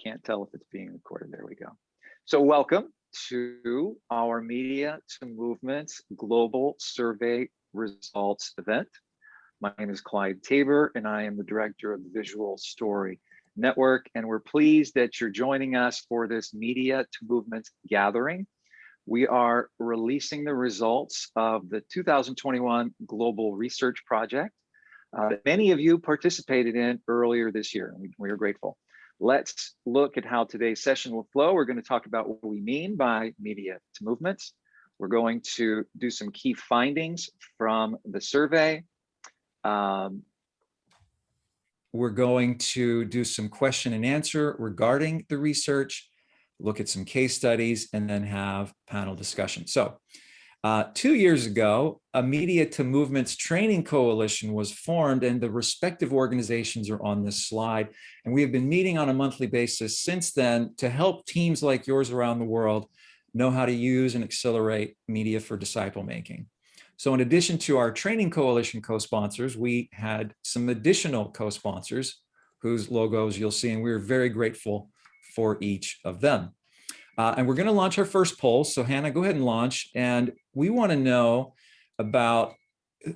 Can't tell if it's being recorded. There we go. So welcome to our Media to Movements Global Survey Results event. My name is Clyde Tabor, and I am the director of the Visual Story Network, and we're pleased that you're joining us for this Media to Movements gathering. We are releasing the results of the 2021 Global Research Project that many of you participated in earlier this year, and we are grateful. Let's look at how today's session will flow. We're going to talk about what we mean by media to movements. We're going to do some key findings from the survey. We're going to do some question and answer regarding the research, look at some case studies, and then have panel discussion. So 2 years ago, a Media to Movements Training Coalition was formed, and the respective organizations are on this slide. And we have been meeting on a monthly basis since then to help teams like yours around the world know how to use and accelerate media for disciple making. So in addition to our Training Coalition co-sponsors, we had some additional co-sponsors whose logos you'll see, and we're very grateful for each of them. And we're going to launch our first poll. So Hannah, go ahead and launch. And we want to know about,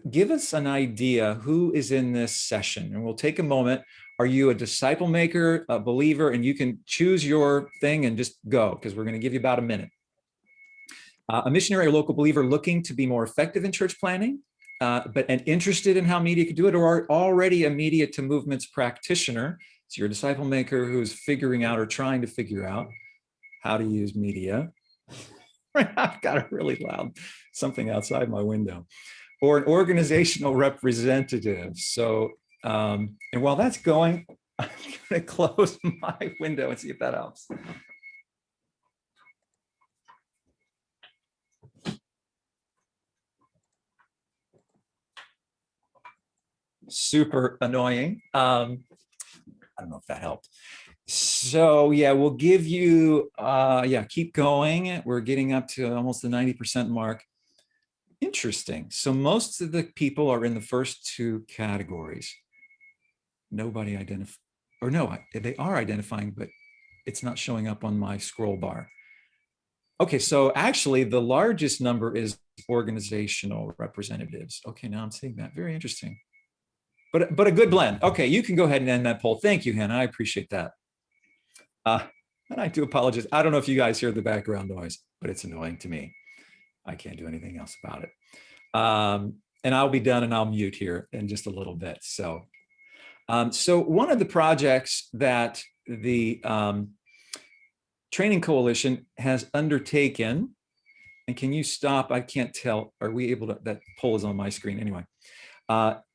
give us an idea who is in this session. And we'll take a moment. Are you a disciple maker, a believer? And you can choose your thing and just go, because we're going to give you about a minute. A missionary or local believer looking to be more effective in church planning, and interested in how media could do it, or already a Media to Movements practitioner. So you're a disciple maker who's figuring out or trying to figure out how to use media. I've got a really loud something outside my window. Or an organizational representative. So, and while that's going, I'm going to close my window and see if that helps. Super annoying. I don't know if that helped. So yeah, we'll give you, keep going. We're getting up to almost the 90% mark. Interesting. So most of the people are in the first two categories. Nobody identified, or no, they are identifying, but it's not showing up on my scroll bar. Okay, so actually the largest number is organizational representatives. Okay, now I'm seeing that. Very interesting. But a good blend. Okay, you can go ahead and end that poll. Thank you, Hannah. I appreciate that. And I do apologize. I don't know if you guys hear the background noise, but it's annoying to me. I can't do anything else about it. And I'll be done and I'll mute here in just a little bit. So, so one of the projects that the Training Coalition has undertaken, and can you stop? I can't tell. Are we able to, that poll is on my screen anyway,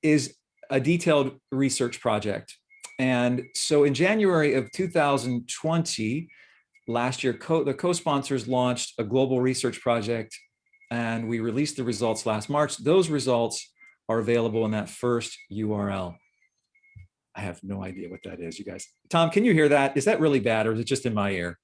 is a detailed research project. And so in January of 2020, last year, the co-sponsors launched a global research project, and we released the results last March. Those results are available in that first URL. I have no idea what that is, you guys. Tom, can you hear that? Is that really bad, or is it just in my ear?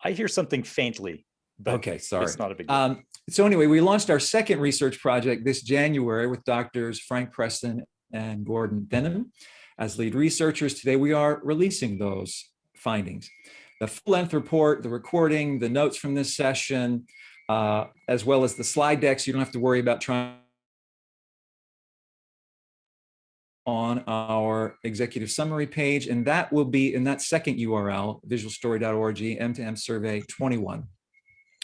I hear something faintly, but okay, sorry. It's not a big deal. So anyway, we launched our second research project this January with Drs. Frank Preston and Gordon Denham as lead researchers. Today, we are releasing those findings. The full-length report, the recording, the notes from this session, as well as the slide decks. You don't have to worry about trying on our executive summary page, and that will be in that second URL, visualstory.org, M2M Survey 21,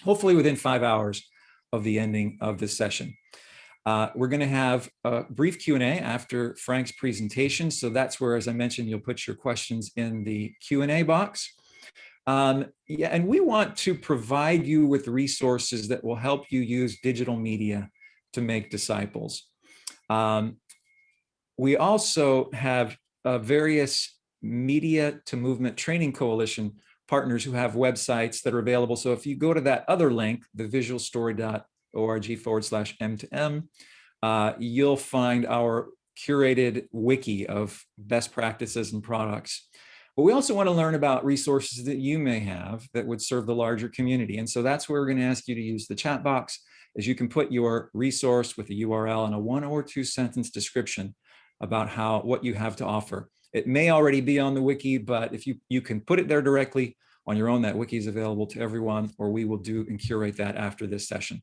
hopefully within 5 hours of the ending of this session. We're going to have a brief Q&A after Frank's presentation. So that's where, as I mentioned, you'll put your questions in the Q&A box. And we want to provide you with resources that will help you use digital media to make disciples. We also have various Media to Movement Training Coalition partners who have websites that are available. So if you go to that other link, the visualstory.org/M2M, you'll find our curated wiki of best practices and products. But we also want to learn about resources that you may have that would serve the larger community. And so that's where we're going to ask you to use the chat box, as you can put your resource with a URL and a 1 or 2 sentence description about what you have to offer. It may already be on the wiki, but if you can put it there directly on your own, that wiki is available to everyone, or we will do and curate that after this session.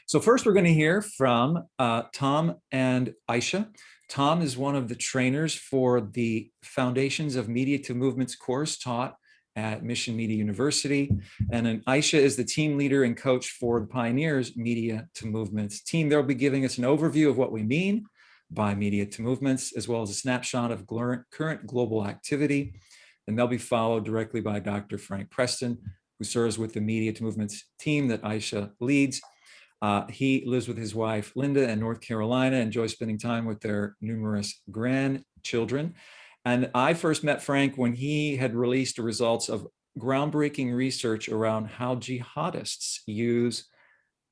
So first, we're going to hear from Tom and Aisha. Tom is one of the trainers for the Foundations of Media to Movements course taught at Mission Media University. And then Aisha is the team leader and coach for the Pioneers Media to Movements team. They'll be giving us an overview of what we mean by media to movements, as well as a snapshot of current global activity. And they'll be followed directly by Dr. Frank Preston, who serves with the Media to Movements team that Aisha leads. He lives with his wife, Linda, in North Carolina, enjoys spending time with their numerous grandchildren. And I first met Frank when he had released the results of groundbreaking research around how jihadists use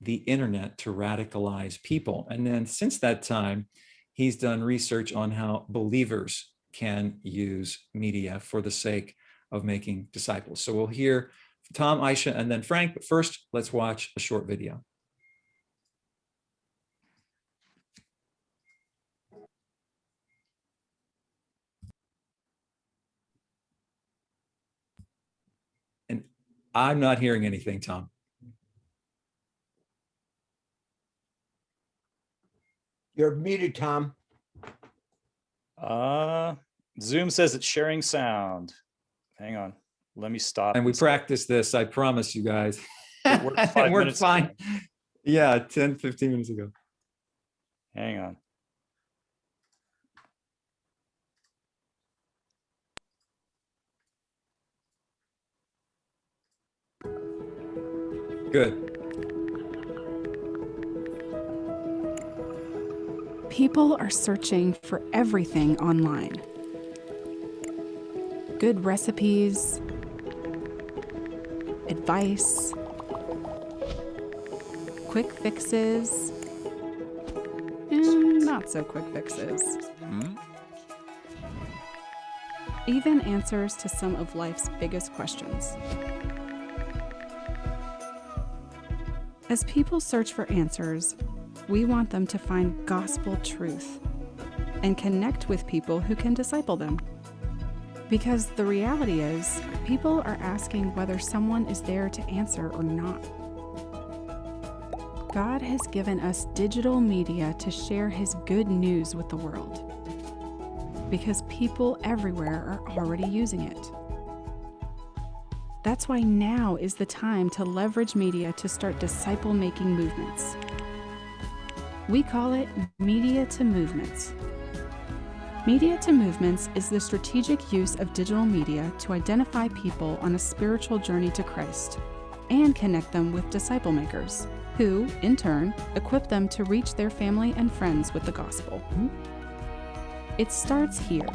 the internet to radicalize people. And then since that time, he's done research on how believers can use media for the sake of making disciples. So we'll hear Tom, Aisha, and then Frank. But first, let's watch a short video. And I'm not hearing anything, Tom. You're muted, Tom. Zoom says it's sharing sound. Hang on. Let me stop. And we practiced this, I promise you guys. It worked 5 minutes fine. ago. Yeah, 10, 15 minutes ago. Hang on. Good. People are searching for everything online. Good recipes, advice, quick fixes, and not so quick fixes. Even answers to some of life's biggest questions. As people search for answers, we want them to find gospel truth and connect with people who can disciple them. Because the reality is, people are asking whether someone is there to answer or not. God has given us digital media to share His good news with the world, because people everywhere are already using it. That's why now is the time to leverage media to start disciple-making movements. We call it Media to Movements. Media to Movements is the strategic use of digital media to identify people on a spiritual journey to Christ and connect them with disciple makers, who, in turn, equip them to reach their family and friends with the gospel. It starts here.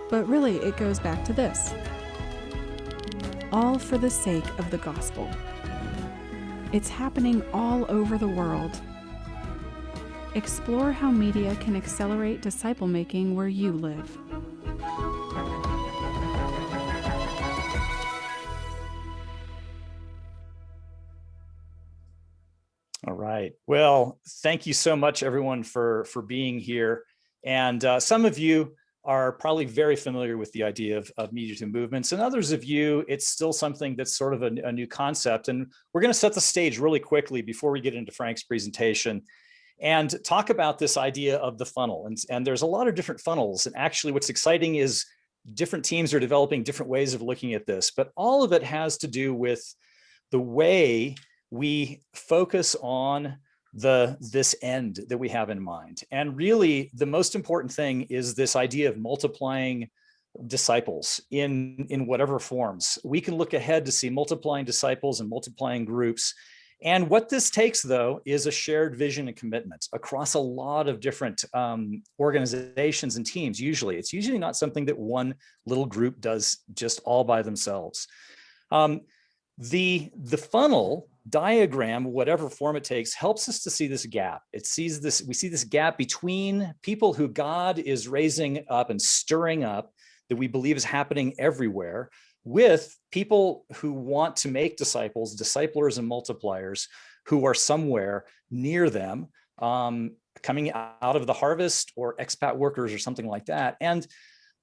But really, it goes back to this. All for the sake of the gospel. It's happening all over the world. Explore how media can accelerate disciple making where you live. All right. Well, thank you so much, everyone, for being here. And some of you are probably very familiar with the idea of media to movements, and others of you, it's still something that's sort of a new concept. And we're going to set the stage really quickly before we get into Frank's presentation and talk about this idea of the funnel. And there's a lot of different funnels. And actually, what's exciting is different teams are developing different ways of looking at this, but all of it has to do with the way we focus on this end that we have in mind. And really, the most important thing is this idea of multiplying disciples in whatever forms. We can look ahead to see multiplying disciples and multiplying groups. And what this takes, though, is a shared vision and commitment across a lot of different organizations and teams. It's usually not something that one little group does just all by themselves. The funnel diagram, whatever form it takes, helps us to see this gap. We see this gap between people who God is raising up and stirring up, that we believe is happening everywhere, with people who want to make disciples, disciplers and multipliers, who are somewhere near them, coming out of the harvest or expat workers or something like that. And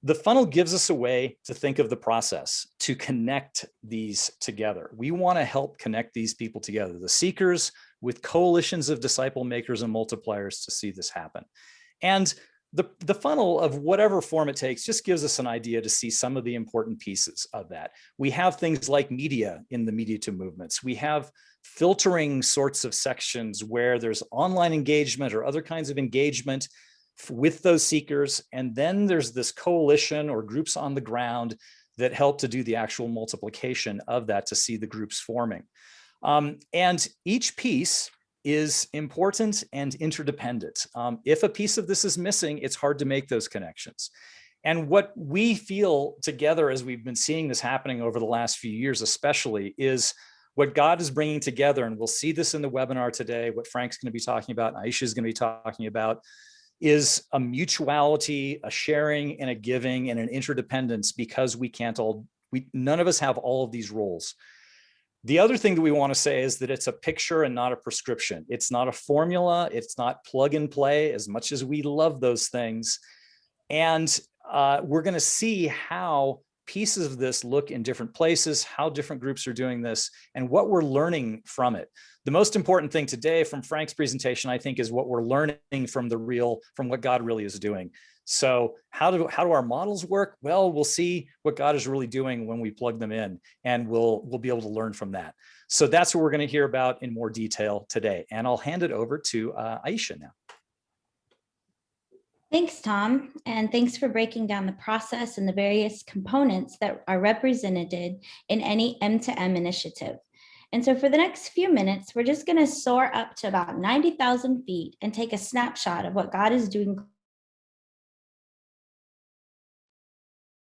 the funnel gives us a way to think of the process, to connect these together. We want to help connect these people together, the seekers with coalitions of disciple makers and multipliers to see this happen. And the funnel of whatever form it takes just gives us an idea to see some of the important pieces of that. We have things like media in the Media to Movements. We have filtering sorts of sections where there's online engagement or other kinds of engagement with those seekers. And then there's this coalition or groups on the ground that help to do the actual multiplication of that to see the groups forming. And each piece is important and interdependent. If a piece of this is missing, it's hard to make those connections. And what we feel together as we've been seeing this happening over the last few years, especially, is what God is bringing together, and we'll see this in the webinar today, what Frank's going to be talking about, Aisha is going to be talking about, is a mutuality, a sharing, and a giving, and an interdependence, because none of us have all of these roles. The other thing that we want to say is that it's a picture and not a prescription. It's not a formula. It's not plug and play, as much as we love those things. And we're going to see how pieces of this look in different places, how different groups are doing this, and what we're learning from it. The most important thing today from Frank's presentation, I think, is what we're learning from what God really is doing. So how do our models work? Well, we'll see what God is really doing when we plug them in, and we'll be able to learn from that. So that's what we're going to hear about in more detail today. And I'll hand it over to Aisha now. Thanks, Tom, and thanks for breaking down the process and the various components that are represented in any M2M initiative. And so for the next few minutes, we're just going to soar up to about 90,000 feet and take a snapshot of what God is doing.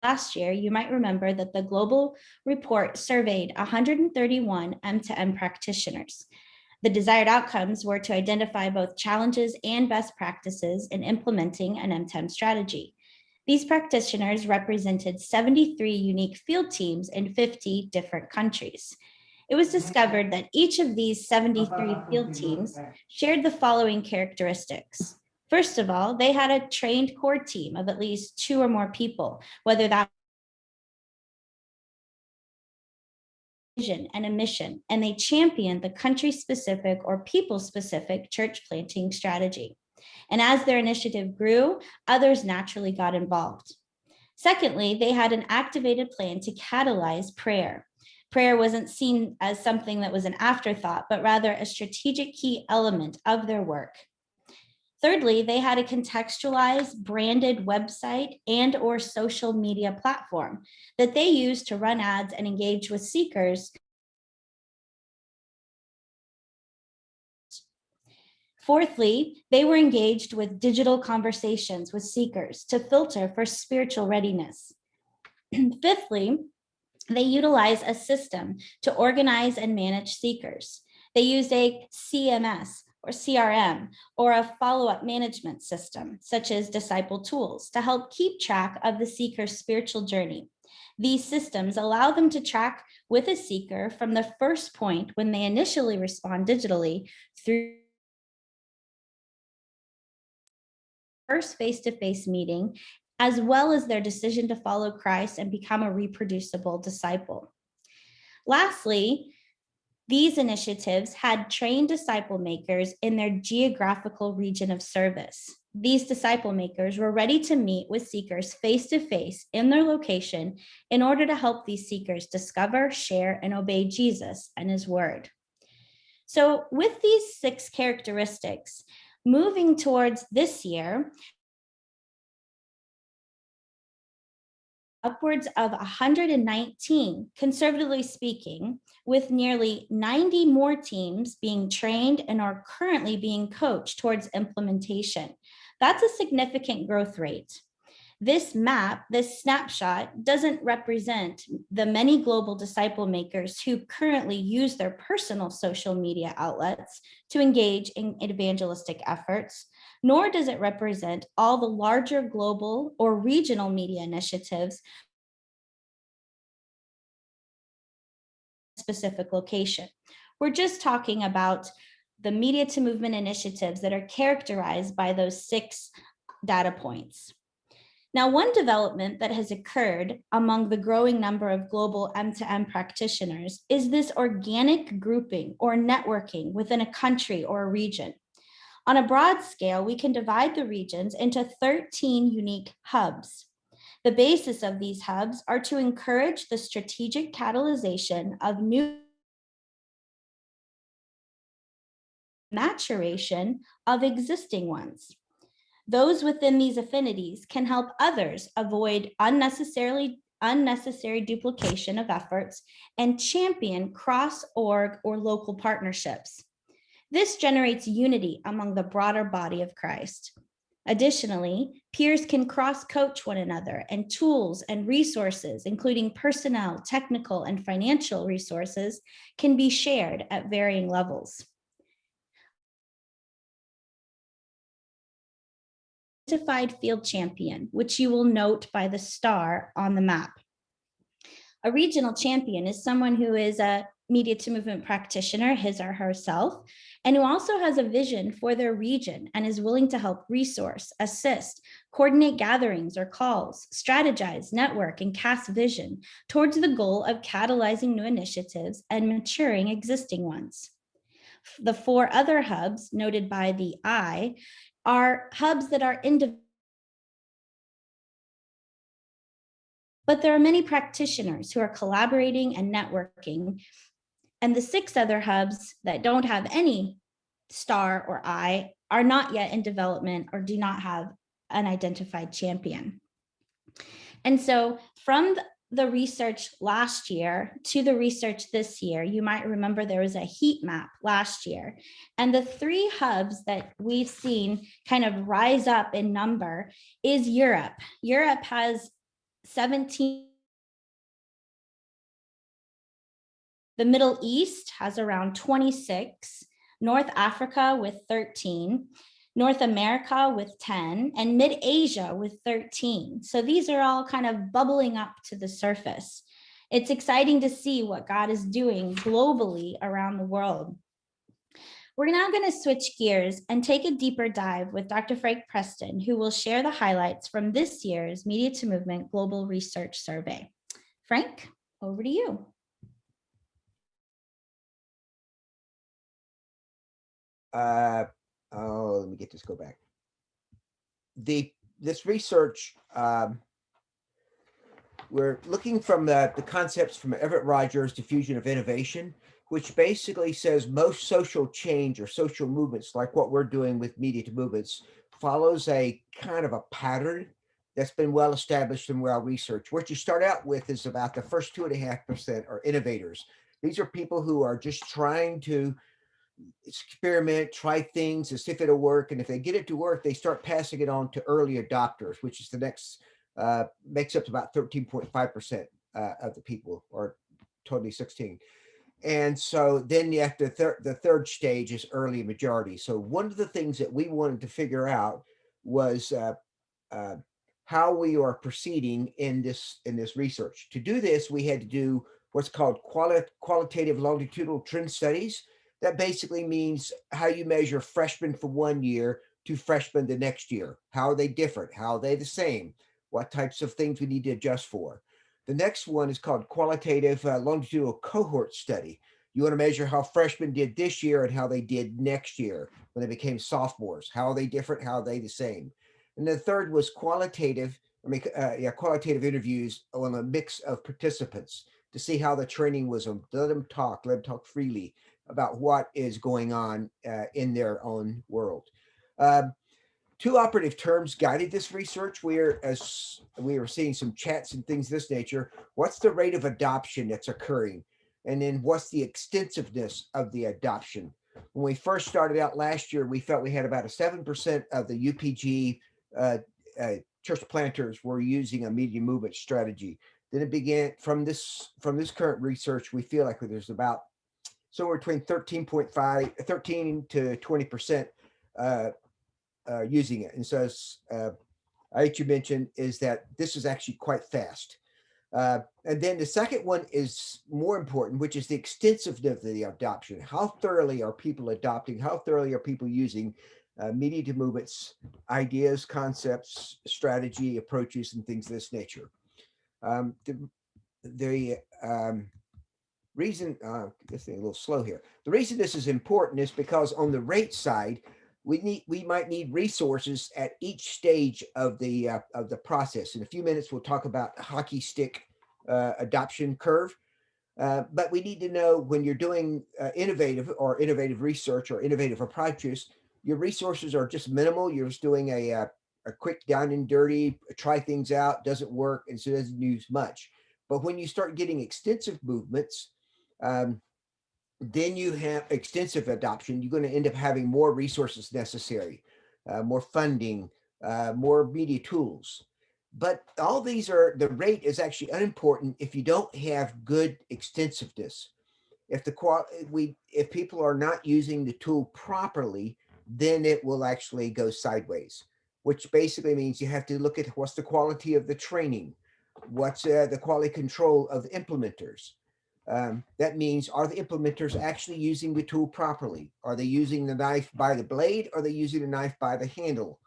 Last year, you might remember that the global report surveyed 131 M2M practitioners. The desired outcomes were to identify both challenges and best practices in implementing an M2M strategy. These practitioners represented 73 unique field teams in 50 different countries. It was discovered that each of these 73 field teams shared the following characteristics. First of all, they had a trained core team of at least 2 or more people, whether that vision and a mission, and they championed the country-specific or people-specific church planting strategy. And as their initiative grew, others naturally got involved. Secondly, they had an activated plan to catalyze prayer. Prayer wasn't seen as something that was an afterthought, but rather a strategic key element of their work. Thirdly, they had a contextualized, branded website and or social media platform that they used to run ads and engage with seekers. Fourthly, they were engaged with digital conversations with seekers to filter for spiritual readiness. Fifthly, they utilize a system to organize and manage seekers. They used a CMS or CRM or a follow-up management system, such as Disciple Tools, to help keep track of the seeker's spiritual journey. These systems allow them to track with a seeker from the first point when they initially respond digitally through first face-to-face meeting, as well as their decision to follow Christ and become a reproducible disciple. Lastly, these initiatives had trained disciple makers in their geographical region of service. These disciple makers were ready to meet with seekers face-to-face in their location in order to help these seekers discover, share, and obey Jesus and his word. So with these 6 characteristics, moving towards this year, upwards of 119, conservatively speaking, with nearly 90 more teams being trained and are currently being coached towards implementation. That's a significant growth rate. This map, this snapshot, doesn't represent the many global disciple makers who currently use their personal social media outlets to engage in evangelistic efforts, nor does it represent all the larger global or regional media initiatives specific location. We're just talking about the media to movement initiatives that are characterized by those 6 data points. Now, one development that has occurred among the growing number of global M2M practitioners is this organic grouping or networking within a country or a region. On a broad scale, we can divide the regions into 13 unique hubs. The basis of these hubs are to encourage the strategic catalyzation of new maturation of existing ones. Those within these affinities can help others avoid unnecessary duplication of efforts and champion cross-org or local partnerships. This generates unity among the broader body of Christ. Additionally, peers can cross-coach one another, and tools and resources, including personnel, technical, and financial resources, can be shared at varying levels. Identified field champion, which you will note by the star on the map. A regional champion is someone who is a media to movement practitioner, his or herself, and who also has a vision for their region and is willing to help resource, assist, coordinate gatherings or calls, strategize, network, and cast vision towards the goal of catalyzing new initiatives and maturing existing ones. The 4 other hubs noted by the I are hubs that are individual. But there are many practitioners who are collaborating and networking. And the 6 other hubs that don't have any star or I are not yet in development or do not have an identified champion. And so from the research last year to the research this year, you might remember there was a heat map last year. And the 3 hubs that we've seen kind of rise up in number is Europe. Europe has 17. The Middle East has around 26, North Africa with 13, North America with 10, and Mid-Asia with 13. So these are all kind of bubbling up to the surface. It's exciting to see what God is doing globally around the world. We're now going to switch gears and take a deeper dive with Dr. Frank Preston, who will share the highlights from this year's Media to Movement Global Research Survey. Frank, over to you. Let me get this, go back. This research, we're looking from the concepts from Everett Rogers' Diffusion of Innovation, which basically says most social change or social movements, like what we're doing with Media to Movements, follows a kind of a pattern that's been well established and well researched. What you start out with is about the first 2.5% are innovators. These are people who are just trying to experiment, try things as if it'll work. And if they get it to work, they start passing it on to early adopters, which is the next, makes up to about 13.5% of the people, or totally 16. And so then you have the third stage is early majority. So one of the things that we wanted to figure out was how we are proceeding in this research. To do this, we had to do what's called qualitative longitudinal trend studies. That basically means how you measure freshmen from one year to freshmen the next year. How are they different? How are they the same? What types of things we need to adjust for? The next one is called qualitative longitudinal cohort study. You want to measure how freshmen did this year and how they did next year when they became sophomores. How are they different? How are they the same? And the third was qualitative interviews on a mix of participants to see how the training was. Let them talk freely about what is going on in their own world. 2 operative terms guided this research. As we were seeing some chats and things of this nature, what's the rate of adoption that's occurring? And then what's the extensiveness of the adoption? When we first started out last year, we felt we had about a 7% of the UPG church planters were using a media movement strategy. Then it began from this current research, we feel like there's about somewhere between 13 to 20% using it. And so as you mentioned, is that this is actually quite fast. And then the second one is more important, which is the extensiveness of the adoption. How thoroughly are people adopting? How thoroughly are people using media to movements, ideas, concepts, strategy, approaches, and things of this nature? The reason, this thing a little slow here. The reason this is important is because on the rate side, we might need resources at each stage of the process. In a few minutes, we'll talk about hockey stick adoption curve. But we need to know when you're doing innovative research or innovative approaches, your resources are just minimal. You're just doing a quick down and dirty, try things out, doesn't work, and so it doesn't use much. But when you start getting extensive movements, then you have extensive adoption, you're going to end up having more resources necessary, more funding, more media tools. But all these are, the rate is actually unimportant if you don't have good extensiveness. If people are not using the tool properly, then it will actually go sideways, which basically means you have to look at what's the quality of the training, what's the quality control of the implementers. That means, are the implementers actually using the tool properly? Are they using the knife by the blade? Or are they using the knife by the handle?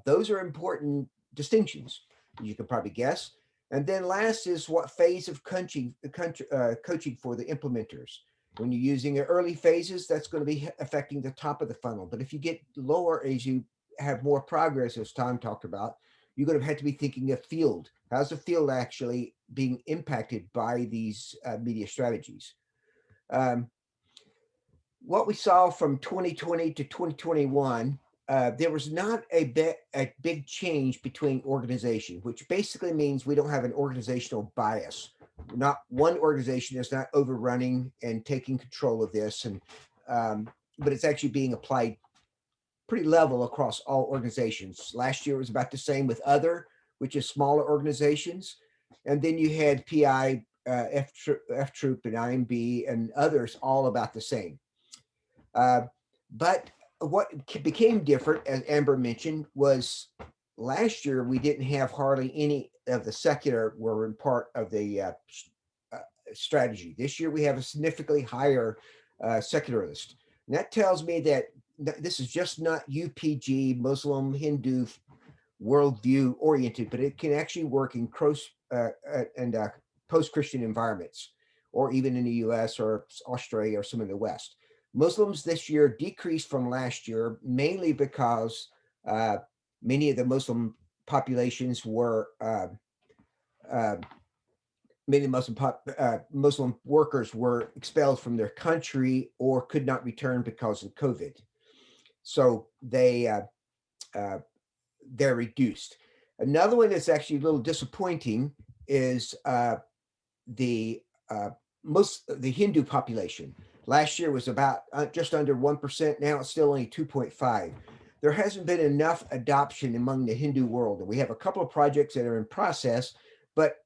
Those are important distinctions. You can probably guess. And then last is what phase of coaching for the implementers. When you're using the early phases, that's going to be affecting the top of the funnel. But if you get lower as you have more progress, as Tom talked about, you're going to have to be thinking of field. How's the field actually being impacted by these media strategies? What we saw from 2020 to 2021, there was not a big change between organization, which basically means we don't have an organizational bias. Not one organization is not overrunning and taking control of this, and but it's actually being applied pretty level across all organizations. Last year was about the same with other, which is smaller organizations. And then you had PI, F Troop, and IMB, and others all about the same. But what became different, as Amber mentioned, was last year we didn't have hardly any of the secular were in part of the strategy. This year we have a significantly higher secularist. And that tells me that this is just not UPG, Muslim, Hindu worldview oriented, but it can actually work in post-Christian environments, or even in the US or Australia or some in the West. Muslims this year decreased from last year, mainly because many of the Muslim populations were, many Muslim workers were expelled from their country or could not return because of COVID. So they're reduced. Another one that's actually a little disappointing is the Hindu population. Last year was about just under 1%. Now it's still only 2.5. There hasn't been enough adoption among the Hindu world. And we have a couple of projects that are in process, but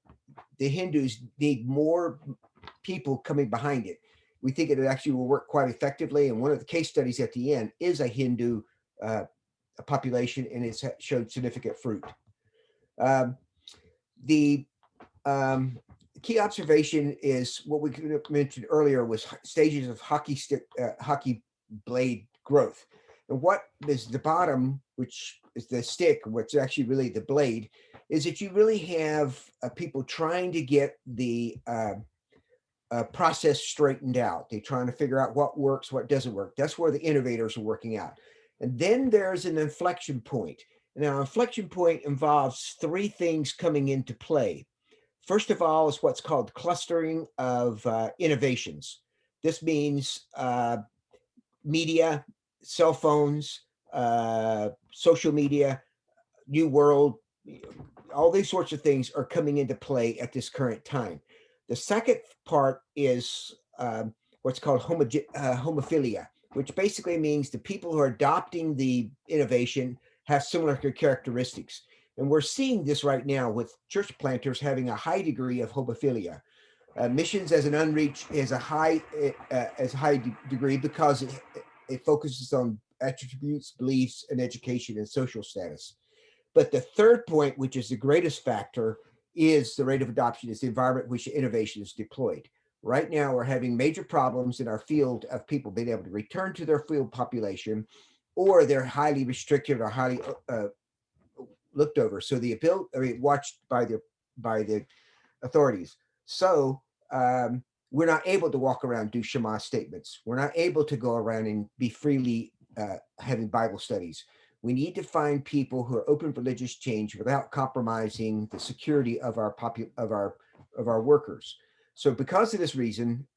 the Hindus need more people coming behind it. We think it actually will work quite effectively. And one of the case studies at the end is a Hindu population, and it's showed significant fruit. The key observation is what we mentioned earlier was stages of hockey blade growth. And what is the bottom, which is the stick, what's actually really the blade, is that you really have people trying to get the process straightened out. They're trying to figure out what works, what doesn't work. That's where the innovators are working out. And then there's an inflection point. Now, inflection point involves three things coming into play. First of all is what's called clustering of innovations. This means media, cell phones, social media, new world, all these sorts of things are coming into play at this current time. The second part is what's called homophilia, which basically means the people who are adopting the innovation have similar characteristics. And we're seeing this right now with church planters having a high degree of homophilia. Missions as an unreached is a high degree because it focuses on attributes, beliefs, and education and social status. But the third point, which is the greatest factor, is the rate of adoption, is the environment in which innovation is deployed. Right now, we're having major problems in our field of people being able to return to their field population, or they're highly restricted or highly looked over. So the ability, I mean, watched by the authorities. So we're not able to walk around, do Shema statements. We're not able to go around and be freely having Bible studies. We need to find people who are open for religious change without compromising the security of our workers. So because of this reason,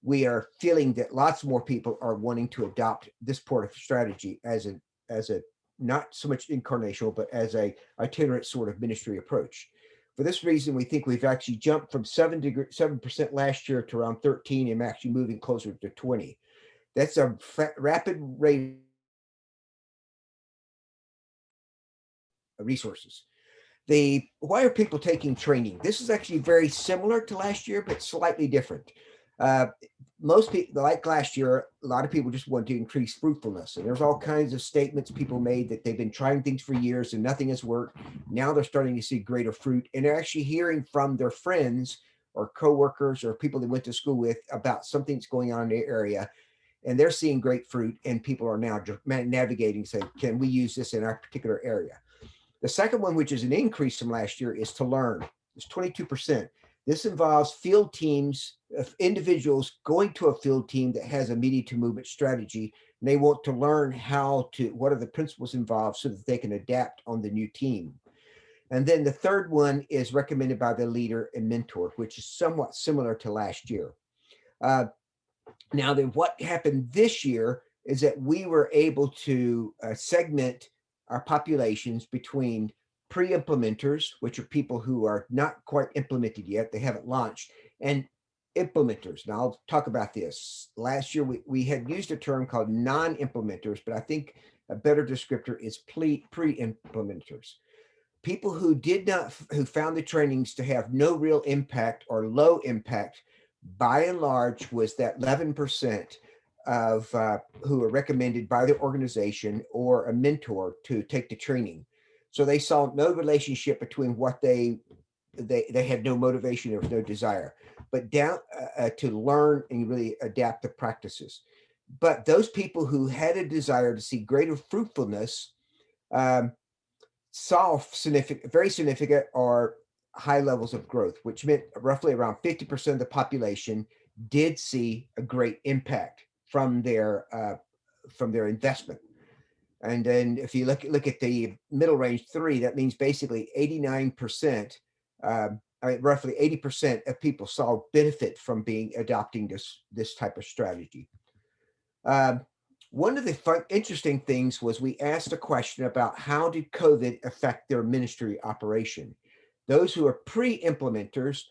we are feeling that lots more people are wanting to adopt this part of strategy as a not so much incarnational, but as a itinerant sort of ministry approach. For this reason, we think we've actually jumped from 7% last year to around 13, and actually moving closer to 20. That's a rapid rate of resources. Why are people taking training? This is actually very similar to last year, but slightly different. Most people, like last year, a lot of people just want to increase fruitfulness. And there's all kinds of statements people made that they've been trying things for years and nothing has worked. Now they're starting to see greater fruit, and they're actually hearing from their friends or coworkers or people they went to school with about something that's going on in their area. And they're seeing great fruit, and people are now navigating, saying, can we use this in our particular area? The second one, which is an increase from last year, is to learn. It's 22%. This involves field teams of individuals going to a field team that has a media to movement strategy, and they want to learn what are the principles involved so that they can adapt on the new team. And then the third one is recommended by the leader and mentor, which is somewhat similar to last year. Now, then what happened this year is that we were able to segment our populations between pre-implementers, which are people who are not quite implemented yet, they haven't launched, and implementers. Now I'll talk about this. Last year we had used a term called non-implementers, but I think a better descriptor is pre-implementers. People who found the trainings to have no real impact or low impact, by and large, was that 11% of who are recommended by the organization or a mentor to take the training. So they saw no relationship between what they had no motivation, there was no desire, but down to learn and really adapt the practices. But those people who had a desire to see greater fruitfulness saw very significant or high levels of growth, which meant roughly around 50% of the population did see a great impact from their investment. And then if you look at the middle range 3, that means basically 89%, roughly 80% of people saw benefit from adopting this type of strategy. One of the interesting things was we asked a question about how did COVID affect their ministry operation. Those who are pre-implementers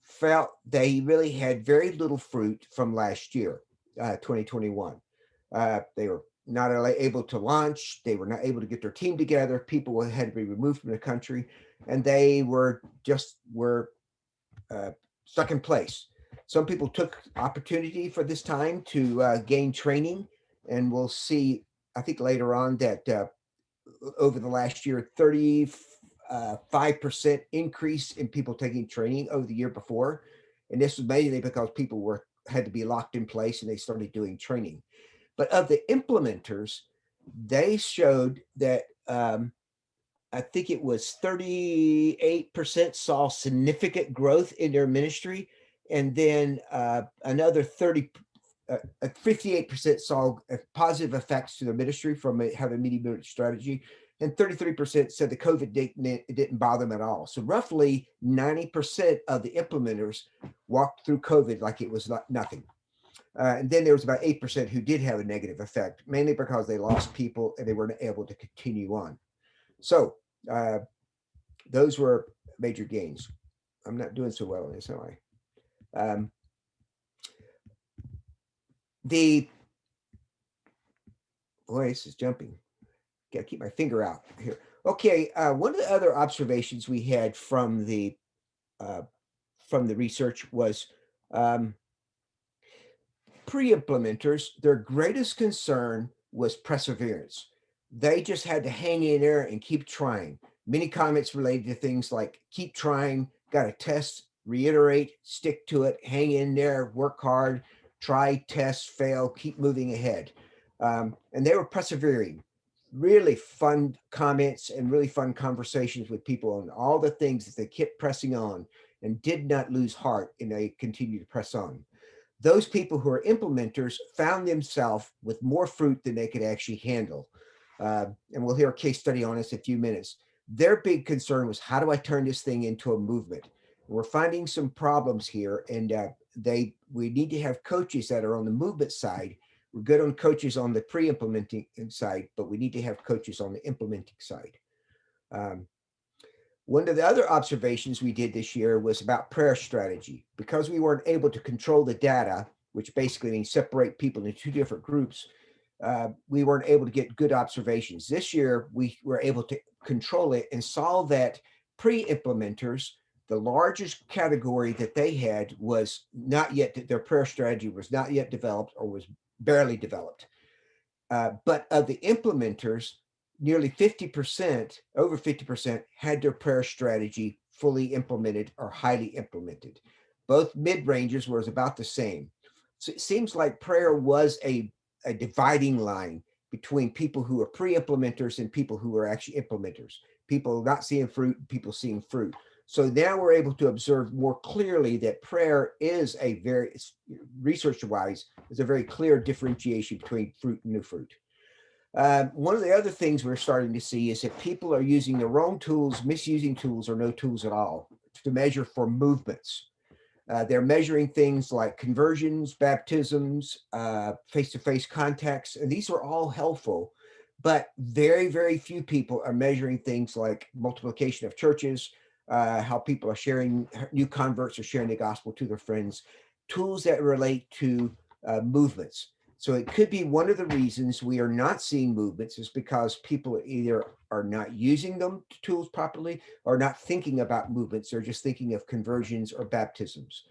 felt they really had very little fruit from last year, 2021. They were not able to launch. They were not able to get their team together. People had to be removed from the country, and they were stuck in place. Some people took opportunity for this time to gain training, and we'll see, I think later on, that over the last year, 35% increase in people taking training over the year before. And this was mainly because people had to be locked in place and they started doing training. But of the implementers, they showed that I think it was 38% saw significant growth in their ministry. And then another 58% saw positive effects to their ministry from having media movement strategy. And 33% said the COVID didn't bother them at all. So roughly 90% of the implementers walked through COVID like it was nothing. And then there was about 8% who did have a negative effect, mainly because they lost people and they weren't able to continue on. So those were major gains. I'm not doing so well in this, am I? The voice is jumping. Got to keep my finger out here. Okay, one of the other observations we had from the research was pre-implementers, their greatest concern was perseverance. They just had to hang in there and keep trying. Many comments related to things like keep trying, got to test, reiterate, stick to it, hang in there, work hard, try, test, fail, keep moving ahead. And they were persevering. Really fun comments and really fun conversations with people on all the things that they kept pressing on and did not lose heart, and they continue to press on. Those people who are implementers found themselves with more fruit than they could actually handle. And we'll hear a case study on this in a few minutes. Their big concern was, how do I turn this thing into a movement? And we're finding some problems here, and we need to have coaches that are on the movement side. We're good on coaches on the pre-implementing side, but we need to have coaches on the implementing side. One of the other observations we did this year was about prayer strategy. Because we weren't able to control the data, which basically means separate people into two different groups, we weren't able to get good observations. This year, we were able to control it and saw that pre-implementers, the largest category that they had was not yet, their prayer strategy was not yet developed or was barely developed. But of the implementers, nearly 50%, over 50%, had their prayer strategy fully implemented or highly implemented. Both mid-ranges was about the same. So it seems like prayer was a dividing line between people who are pre-implementers and people who are actually implementers. People not seeing fruit, people seeing fruit. So now we're able to observe more clearly that prayer is a very, research-wise, is a very clear differentiation between fruit and new fruit. One of the other things we're starting to see is that people are using the wrong tools, misusing tools, or no tools at all to measure for movements. They're measuring things like conversions, baptisms, face-to-face contacts, and these are all helpful, but very, very few people are measuring things like multiplication of churches, how people are sharing, new converts are sharing the gospel to their friends, tools that relate to movements. So it could be one of the reasons we are not seeing movements is because people either are not using them tools properly or not thinking about movements. They're just thinking of conversions or baptisms.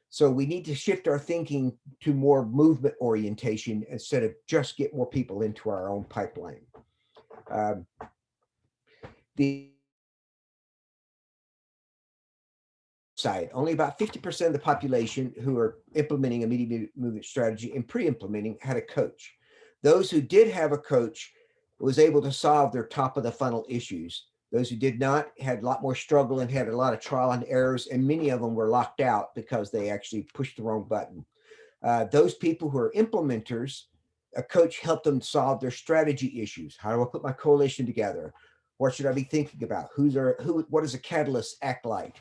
So we need to shift our thinking to more movement orientation instead of just get more people into our own pipeline. The side, only about 50% of the population who are implementing a media movement strategy and pre-implementing had a coach. Those who did have a coach was able to solve their top of the funnel issues. Those who did not had a lot more struggle and had a lot of trial and errors, and many of them were locked out because they actually pushed the wrong button. Those people who are implementers, a coach helped them solve their strategy issues. How do I put my coalition together? What should I be thinking about? What does a catalyst act like?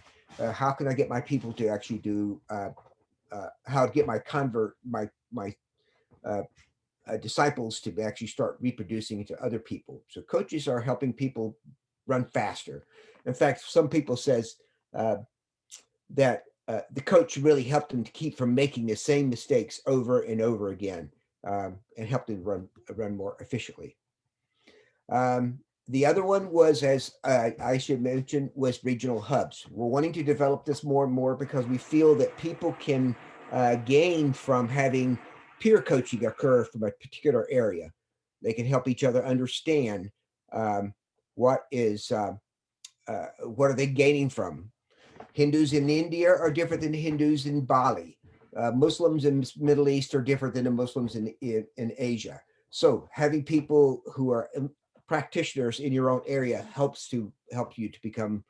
How can I get my people to actually do, how to get my disciples to actually start reproducing into other people. So coaches are helping people run faster. In fact, some people says that the coach really helped them to keep from making the same mistakes over and over again, and helped them run more efficiently. The other one was, as I should mention, was regional hubs. We're wanting to develop this more and more because we feel that people can gain from having peer coaching occur from a particular area. They can help each other understand what are they gaining from. Hindus in India are different than the Hindus in Bali. Muslims in the Middle East are different than the Muslims in Asia. So having people who are practitioners in your own area help you to become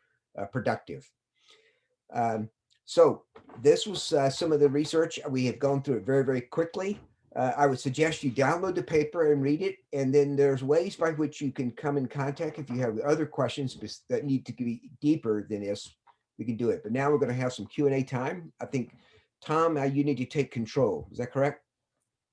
productive. So this was some of the research. We have gone through it very, very quickly. I would suggest you download the paper and read it. And then there's ways by which you can come in contact if you have other questions that need to be deeper than this. We can do it. But now we're going to have some Q&A time. I think, Tom, you need to take control. Is that correct?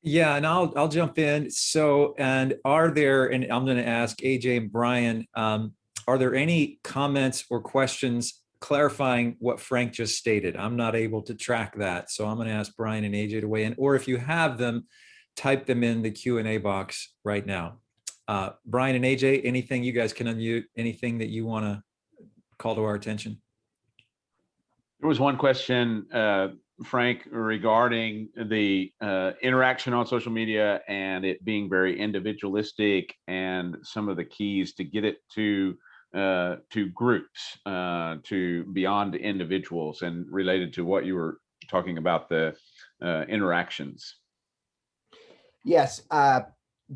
Yeah, and I'll jump in. So, and are there, and I'm going to ask AJ and Brian, are there any comments or questions clarifying what Frank just stated? I'm not able to track that. So I'm going to ask Brian and AJ to weigh in, or if you have them, type them in the Q&A box right now. Brian and AJ, anything you guys can unmute, anything that you want to call to our attention? There was one question, Frank, regarding the interaction on social media and it being very individualistic and some of the keys to get it to to groups, to beyond individuals, and related to what you were talking about, the interactions. Yes.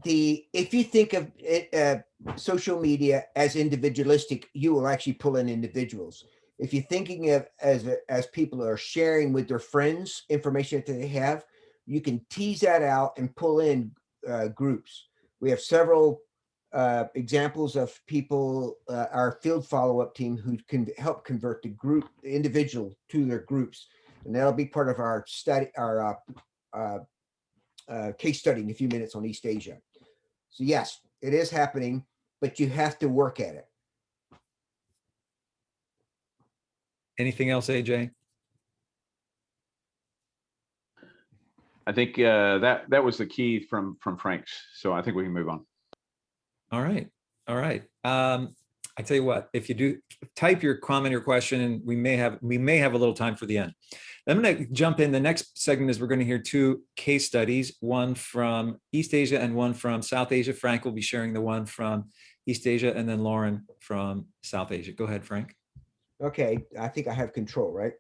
If you think of it, social media as individualistic, you will actually pull in individuals. If you're thinking of as people are sharing with their friends information that they have, you can tease that out and pull in groups. We have several examples of people, our field follow-up team, who can help convert the individual to their groups, and that'll be part of our study, our case study in a few minutes on East Asia. So yes, it is happening, but you have to work at it. Anything else, AJ? I think that was the key from Frank's. So I think we can move on. All right. All right. I tell you what, if you do type your comment or question, and we may have a little time for the end. I'm going to jump in. The next segment is we're going to hear two case studies, one from East Asia and one from South Asia. Frank will be sharing the one from East Asia, and then Lauren from South Asia. Go ahead, Frank. Okay, I think I have control, right?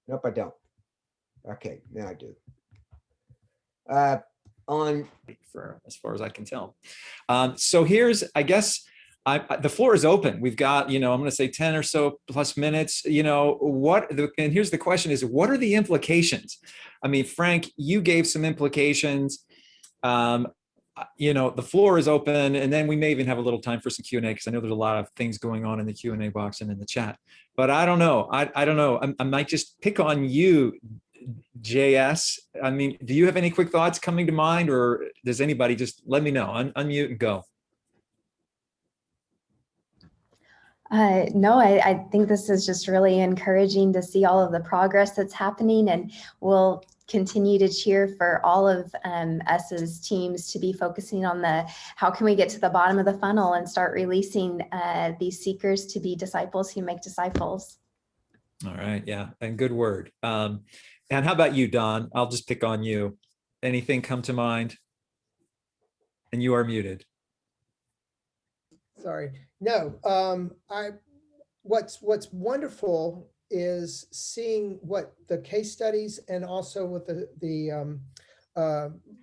Nope, I don't. Okay, now I do. For as far as I can tell. So here's, I guess, the floor is open. We've got, I'm going to say 10 or so plus minutes. And here's the question is, what are the implications? I mean, Frank, you gave some implications. The floor is open, and then we may even have a little time for some Q&A, because I know there's a lot of things going on in the Q&A box and in the chat. But I don't know. I don't know. I might just pick on you, JS. I mean, do you have any quick thoughts coming to mind, or does anybody just let me know? Unmute and go. No, I think this is just really encouraging to see all of the progress that's happening, and we'll continue to cheer for all of us as teams to be focusing on how can we get to the bottom of the funnel and start releasing these seekers to be disciples who make disciples. All right. Yeah. And good word. And how about you, Don? I'll just pick on you. Anything come to mind? And you are muted. Sorry. No, what's wonderful is seeing what the case studies and also what the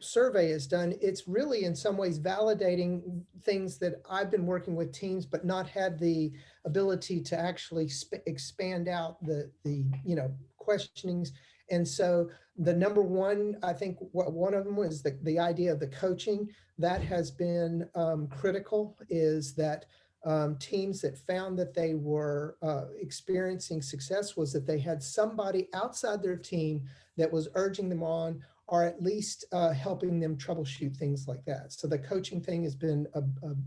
survey has done. It's really in some ways validating things that I've been working with teams, but not had the ability to actually expand out the questionings. And so the number one, I think one of them was the idea of the coaching that has been critical, is that teams that found that they were experiencing success was that they had somebody outside their team that was urging them on, or at least helping them troubleshoot things like that. So the coaching thing has been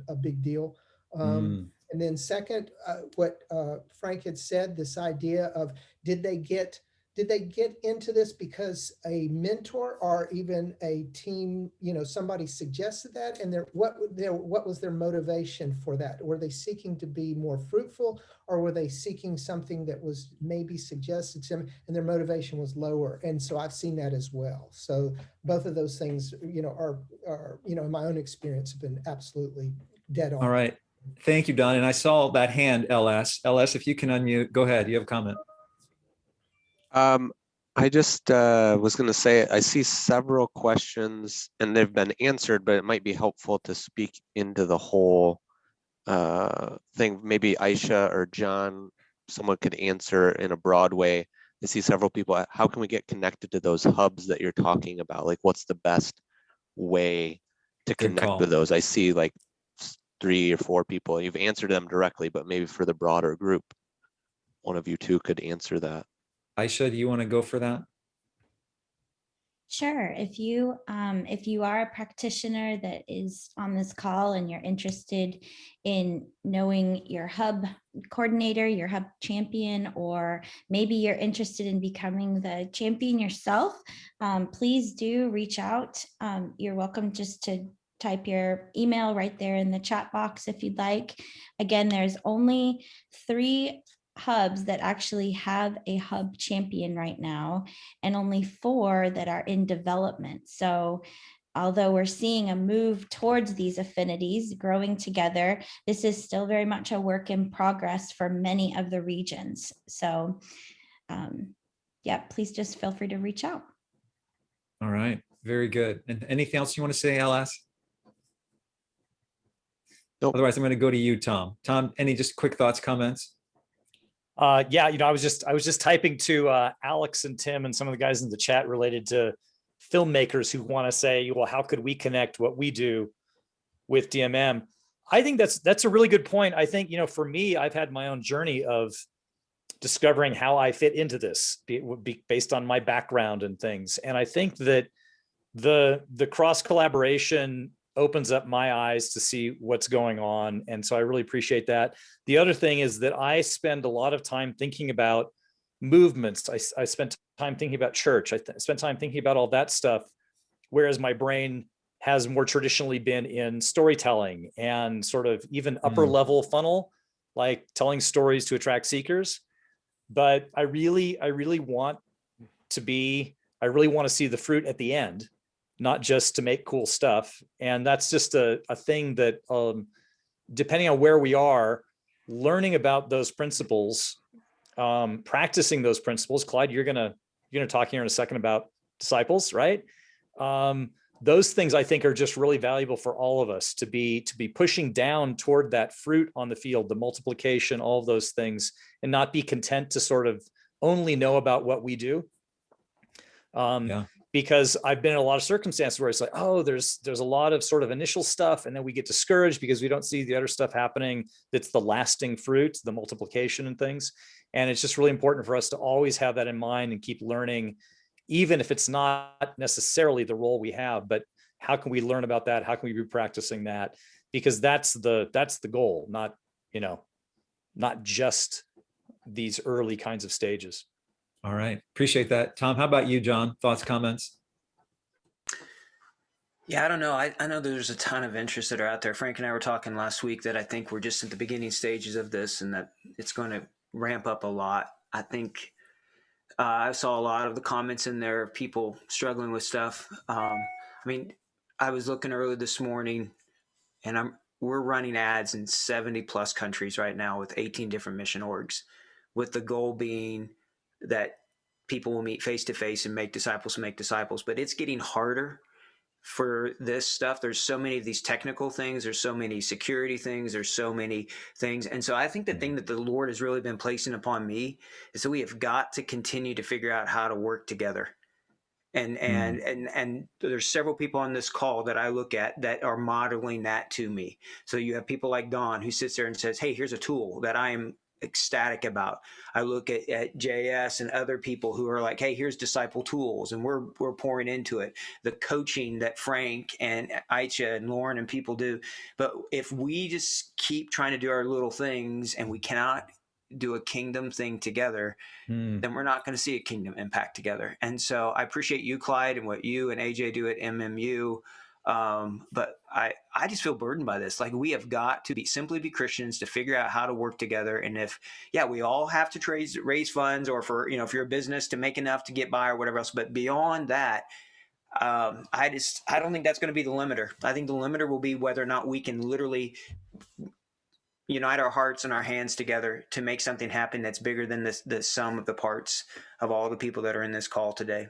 a big deal. And then second, what Frank had said, this idea of did they get into this because a mentor or even a team, somebody suggested that, and what was their motivation for that? Were they seeking to be more fruitful, or were they seeking something that was maybe suggested to them and their motivation was lower? And so I've seen that as well. So both of those things, are in my own experience have been absolutely dead on. All right. Thank you, Don. And I saw that hand, LS. LS, if you can unmute, go ahead. You have a comment. I just was going to say, I see several questions and they've been answered, but it might be helpful to speak into the whole thing. Maybe Aisha or John, someone could answer in a broad way. I see several people. How can we get connected to those hubs that you're talking about? Like, what's the best way to connect with those? I see like 3 or 4 people. You've answered them directly, but maybe for the broader group, one of you two could answer that. Aisha, do you want to go for that? Sure. If you are a practitioner that is on this call and you're interested in knowing your hub coordinator, your hub champion, or maybe you're interested in becoming the champion yourself, please do reach out. You're welcome just to type your email right there in the chat box if you'd like. Again, there's only 3 hubs that actually have a hub champion right now, and only 4 that are in development. So although we're seeing a move towards these affinities growing together, this is still very much a work in progress for many of the regions. So yeah, please just feel free to reach out. All right, very good. And anything else you want to say, LS? Nope. Otherwise, I'm going to go to you, Tom. Tom, any just quick thoughts, comments? Yeah, I was just typing to Alex and Tim and some of the guys in the chat related to filmmakers who want to say, well, how could we connect what we do with DMM? I think that's a really good point. I think, for me, I've had my own journey of discovering how I fit into this, based on my background and things. And I think that the cross collaboration opens up my eyes to see what's going on. And so I really appreciate that. The other thing is that I spend a lot of time thinking about movements. I spent time thinking about church. I spent time thinking about all that stuff, whereas my brain has more traditionally been in storytelling and sort of even upper level funnel, like telling stories to attract seekers. But I really want to see the fruit at the end, not just to make cool stuff. And that's just a thing that, depending on where we are, learning about those principles, practicing those principles. Clyde, you're gonna talk here in a second about disciples, right? Those things I think are just really valuable for all of us to be pushing down toward that fruit on the field, the multiplication, all of those things, and not be content to sort of only know about what we do. Because I've been in a lot of circumstances where it's like, oh, there's a lot of sort of initial stuff, and then we get discouraged because we don't see the other stuff happening. That's the lasting fruit, the multiplication and things. And it's just really important for us to always have that in mind and keep learning, even if it's not necessarily the role we have, but how can we learn about that? How can we be practicing that? Because that's the goal, not just these early kinds of stages. All right, appreciate that. Tom, how about you, John? Thoughts, comments? Yeah, I don't know. I know there's a ton of interests that are out there. Frank and I were talking last week that I think we're just at the beginning stages of this and that it's going to ramp up a lot. I think I saw a lot of the comments in there of people struggling with stuff. I mean, I was looking early this morning and we're running ads in 70 plus countries right now with 18 different mission orgs, with the goal being that people will meet face to face and make disciples. But it's getting harder for this stuff. There's so many of these technical things. There's so many security things. There's so many things. And so I think the thing that the Lord has really been placing upon me is that we have got to continue to figure out how to work together. And there's several people on this call that I look at that are modeling that to me. So you have people like Don who sits there and says, hey, here's a tool that I am ecstatic about. I look at JS and other people who are like, hey, here's disciple tools, and we're pouring into it. The coaching that Frank and Aicha and Lauren and people do. But if we just keep trying to do our little things and we cannot do a kingdom thing together, then we're not going to see a kingdom impact together. And so I appreciate you, Clyde, and what you and AJ do at MMU. But I just feel burdened by this. Like, we have got to simply be Christians to figure out how to work together. And we all have to raise funds, or if you're a business, to make enough to get by or whatever else. But beyond that, I don't think that's going to be the limiter. I think the limiter will be whether or not we can literally unite our hearts and our hands together to make something happen that's bigger than the sum of the parts of all the people that are in this call today.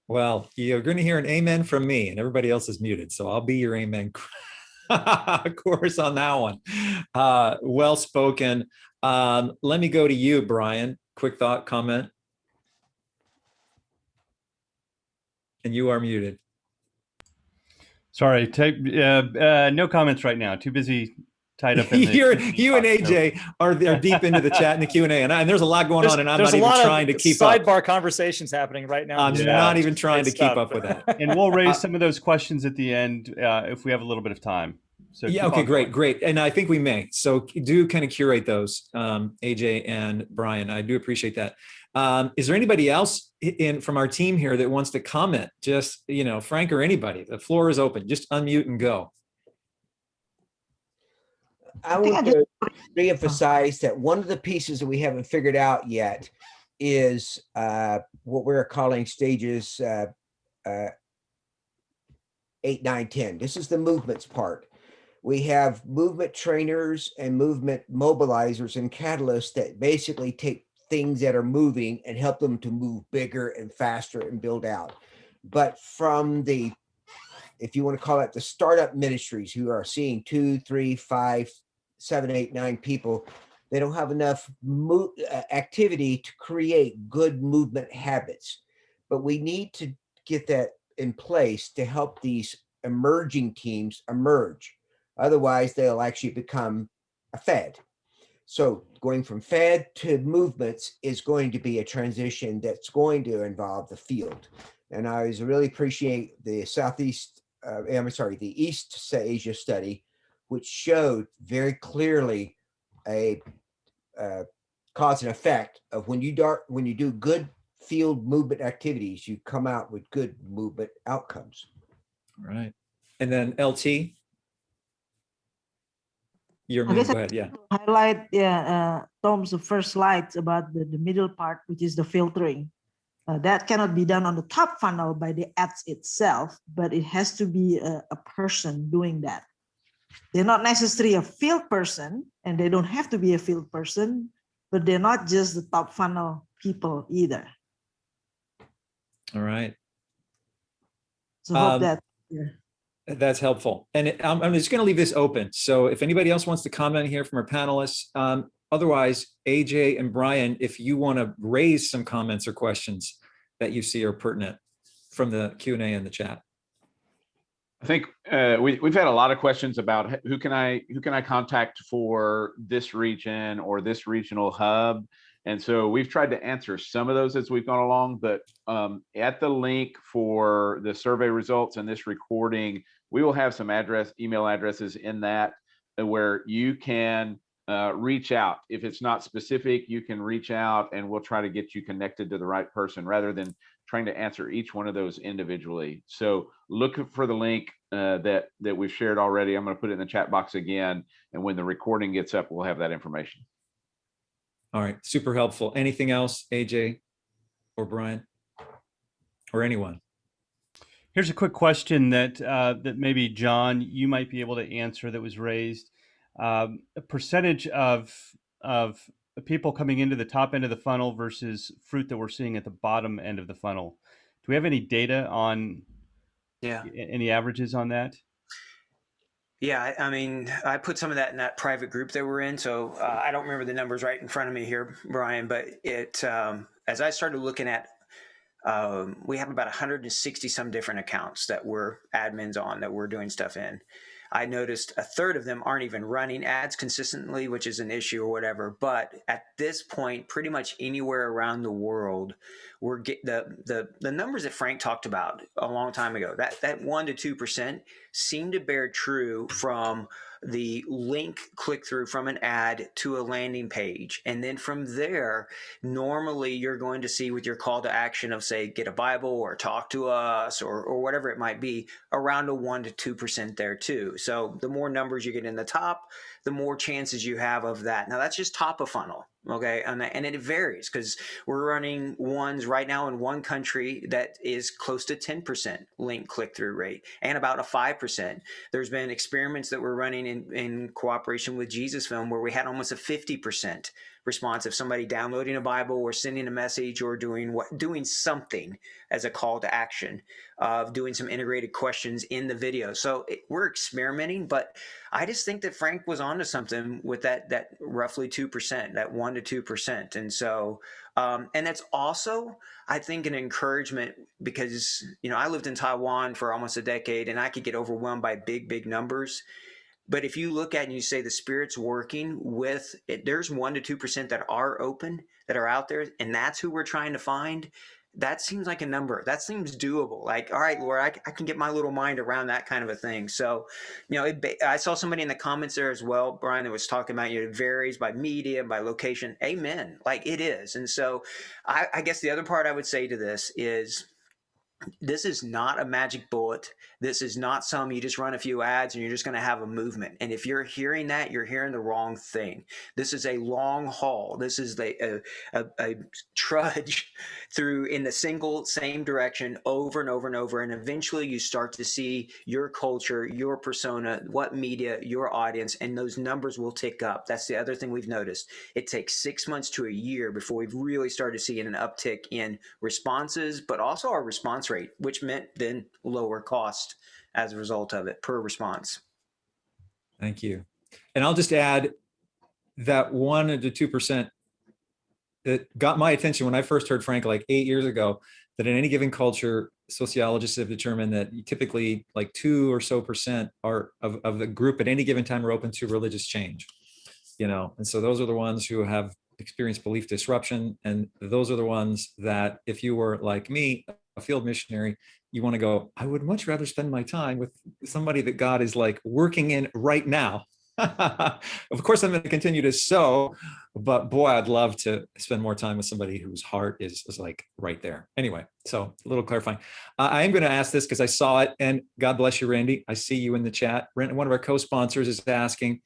Well, you're going to hear an amen from me, and everybody else is muted, so I'll be your amen chorus on that one. Well spoken. Let me go to you, Brian. Quick thought, comment. And you are muted. Sorry, no comments right now. Too busy tied up in the you and AJ are deep into the chat and the Q&A, and there's a lot going on, and I'm not even trying to keep up. Sidebar conversations happening right now. I'm not even trying to keep up with that. And we'll raise some of those questions at the end if we have a little bit of time. So yeah, okay, great. And I think we may. So do kind of curate those, AJ and Brian. I do appreciate that. Is there anybody else from our team here that wants to comment? Just, Frank or anybody, the floor is open. Just unmute and go. I want to reemphasize that one of the pieces that we haven't figured out yet is what we're calling stages 8, 9, 10. This is the movements part. We have movement trainers and movement mobilizers and catalysts that basically take things that are moving and help them to move bigger and faster and build out. But from the, if you want to call it the startup ministries who are seeing 2, 3, 5, 7, 8, 9 people, they don't have enough activity to create good movement habits. But we need to get that in place to help these emerging teams emerge. Otherwise, they'll actually become a fad. So going from fad to movements is going to be a transition that's going to involve the field. And I really appreciate the the East Asia study, which showed very clearly a cause and effect of when you do good field movement activities, you come out with good movement outcomes. All right. And then LT. You're I guess go ahead. Yeah. Highlight, Tom's first slides about the middle part, which is the filtering. That cannot be done on the top funnel by the ads itself, but it has to be a person doing that. They're not necessarily a field person, and they don't have to be a field person, but they're not just the top funnel people either. All right. So hope that. Yeah. That's helpful. And I'm just going to leave this open. So if anybody else wants to comment here from our panelists, otherwise, AJ and Brian, if you want to raise some comments or questions that you see are pertinent from the Q&A in the chat. I think we've had a lot of questions about who can I contact for this region or this regional hub. And so we've tried to answer some of those as we've gone along, but at the link for the survey results and this recording, we will have some email addresses in that where you can reach out. If it's not specific, you can reach out and we'll try to get you connected to the right person rather than trying to answer each one of those individually. So look for the link that we've shared already. I'm going to put it in the chat box again. And when the recording gets up, we'll have that information. All right, super helpful. Anything else, AJ or Brian or anyone? Here's a quick question that maybe John, you might be able to answer that was raised. A percentage of people coming into the top end of the funnel versus fruit that we're seeing at the bottom end of the funnel. Do we have any data on any averages on that? Yeah, I mean, I put some of that in that private group that we're in. So I don't remember the numbers right in front of me here, Brian, but it as I started looking at, we have about 160 some different accounts that we're admins on that we're doing stuff in. I noticed a third of them aren't even running ads consistently, which is an issue or whatever. But at this point, pretty much anywhere around the world, we're the numbers that Frank talked about a long time ago, that 1 to 2% seem to bear true from the link click through from an ad to a landing page. And then from there, normally you're going to see with your call to action of, say, get a Bible or talk to us or whatever it might be, around a 1 to 2% there too. So the more numbers you get in the top, the more chances you have of that. Now that's just top of funnel. Okay. And it varies because we're running ones right now in one country that is close to 10% link click-through rate and about a 5%. There's been experiments that we're running in cooperation with Jesus Film where we had almost a 50% response of somebody downloading a Bible or sending a message or doing something as a call to action of doing some integrated questions in the video. So we're experimenting, but I just think that Frank was onto something with that roughly 2%, that 1 to 2%. And so, and that's also, I think, an encouragement because, I lived in Taiwan for almost a decade and I could get overwhelmed by big numbers. But if you look at and you say the Spirit's working with it, there's 1 to 2% that are open, that are out there, and that's who we're trying to find. That seems like a number. That seems doable. Like, all right, Laura, I can get my little mind around that kind of a thing. So, I saw somebody in the comments there as well, Brian, that was talking about, it varies by media, by location. Amen. Like it is. And so I guess the other part I would say to this is, This is not a magic bullet. This is not some you just run a few ads and you're just going to have a movement. And if you're hearing that, you're hearing the wrong thing. This is a long haul. This is a trudge through in the same direction over and over and over. And eventually you start to see your culture, your persona, what media, your audience, and those numbers will tick up. That's the other thing we've noticed. It takes 6 months to a year before we've really started seeing an uptick in responses, but also our response rate, which meant then lower cost as a result of it per response. Thank you. And I'll just add that 1 to 2% that got my attention when I first heard Frank like 8 years ago, that in any given culture, sociologists have determined that typically like 2 or so percent are of the group at any given time are open to religious change, you know? And so those are the ones who have experienced belief disruption. And those are the ones that if you were like me, a field missionary, you want to go, I would much rather spend my time with somebody that God is like working in right now. Of course, I'm going to continue to sow, but boy, I'd love to spend more time with somebody whose heart is like right there. Anyway, so a little clarifying. I am going to ask this because I saw it, and God bless you, Randy. I see you in the chat. One of our co-sponsors is asking,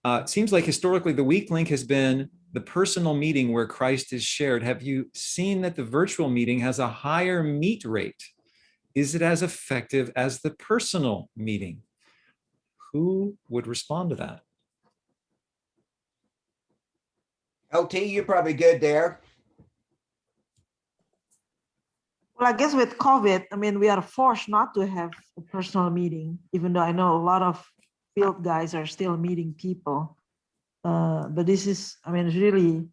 it seems like historically the weak link has been the personal meeting where Christ is shared. Have you seen that the virtual meeting has a higher meet rate? Is it as effective as the personal meeting? Who would respond to that? LT, you're probably good there. Well, I guess with COVID, I mean, we are forced not to have a personal meeting, even though I know a lot of field guys are still meeting people. But this is, I mean, it's really,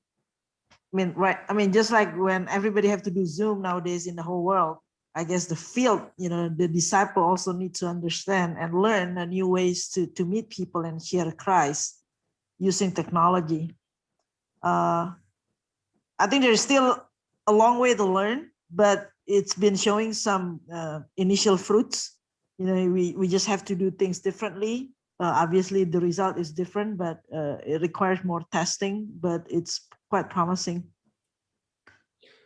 I mean, right. I mean, just like when everybody have to do Zoom nowadays in the whole world, I guess the field, you know, the disciple also need to understand and learn new ways to meet people and share Christ using technology. I think there's still a long way to learn, but it's been showing some initial fruits. You know, we just have to do things differently. Obviously, the result is different, but it requires more testing, but it's quite promising.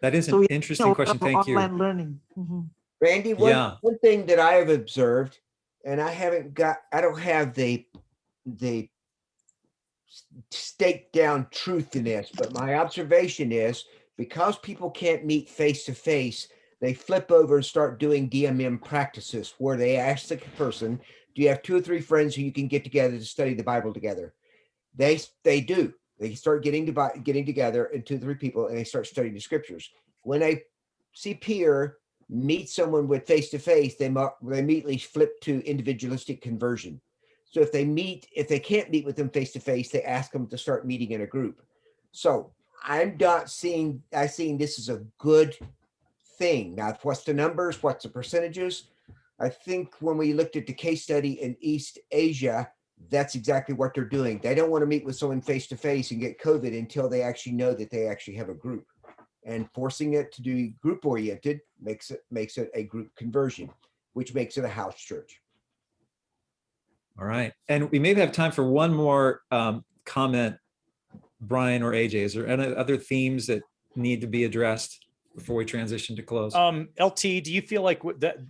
That is an interesting question. Thank you. Online learning. Mm-hmm. Randy, one thing that I have observed, and I don't have the stake down truth in this, but my observation is because people can't meet face to face, they flip over and start doing DMM practices where they ask the person, do you have 2 or 3 friends who you can get together to study the Bible together? They do. They start getting together in 2 or 3 people, and they start studying the scriptures. When they see peer meet someone with face to face, they immediately flip to individualistic conversion. So if they can't meet with them face to face, they ask them to start meeting in a group. So I'm seeing this as a good thing. Now, what's the numbers? What's the percentages? I think when we looked at the case study in East Asia, that's exactly what they're doing. They don't want to meet with someone face to face and get COVID until they actually know that they actually have a group. And forcing it to do group oriented makes it a group conversion, which makes it a house church. All right. And we maybe have time for one more comment, Brian or AJ. Is there any other themes that need to be addressed before we transition to close? LT, do you feel like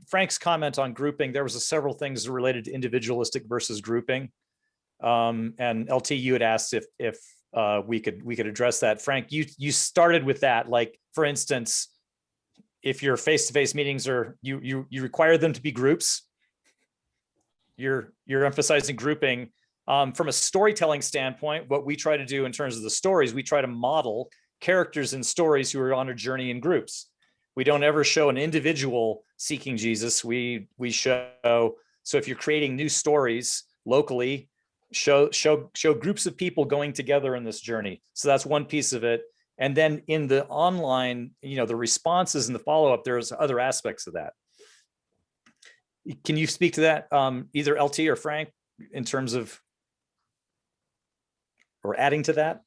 Frank's comment on grouping, there was several things related to individualistic versus grouping. And LT, you had asked if we could address that. Frank, you started with that. Like, for instance, if your face-to-face meetings are, you require them to be groups, you're emphasizing grouping. From a storytelling standpoint, what we try to do in terms of the stories, we try to model characters in stories who are on a journey in groups. We don't ever show an individual seeking Jesus. We show, so if you're creating new stories locally, show groups of people going together in this journey. So that's one piece of it. And then in the online, you know, the responses and the follow-up, there's other aspects of that. Can you speak to that, either LT or Frank, in terms of, or adding to that?